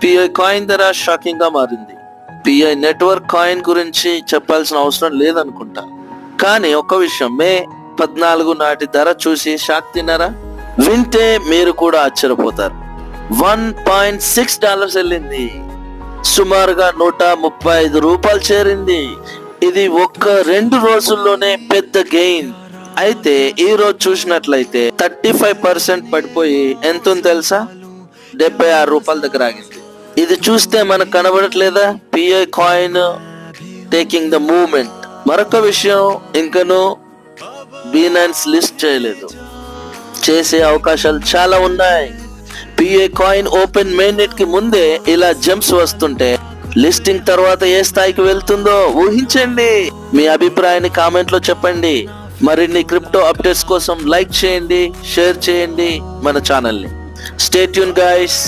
Pi coin ధర shocking గా మారింది. పిఐ నెట్వర్క్ కాయిన్ గురించి చెప్పాల్సిన అవసరం లేదనుకుంటా. కానీ ఒక విషయం, మే 14 నాటి ధర చూసి షాక్ తిన్నారా? వింటే మీరు కూడా ఆశ్చర్యపోతారు. $1.6 వెళ్ళింది. సుమారుగా $135 చేరింది. ఇది ఒక్క 2 రోజుల్లోనే పెద్ద గెయిన్. అయితే ఈ రోజు చూసినట్లయితే 35% పడిపోయి ఎంత ఉంది తెలుసా? $76 దగ్గర ఆగింది. ఇది చూస్తే మనకు కనబడట్లేదా? Pi coin taking the movement. మరొక విషయం, ఇంకను బైనాన్స్ లిస్ట్ చేయలేదు. చేసే అవకాశాలు చాలా ఉన్నాయి. పిఐ కాయిన్ ఓపెన్ మెయిన్ కి ముందే ఇలా జంప్స్ వస్తుంటే లిస్టింగ్ తర్వాత ఏ స్థాయికి వెళ్తుందో ఊహించండి. మీ అభిప్రాయాన్ని కామెంట్ లో చెప్పండి. మరిన్ని క్రిప్టో అప్డేట్స్ కోసం లైక్ చేయండి, షేర్ చేయండి మన ఛానల్ ని. Stay tune guys.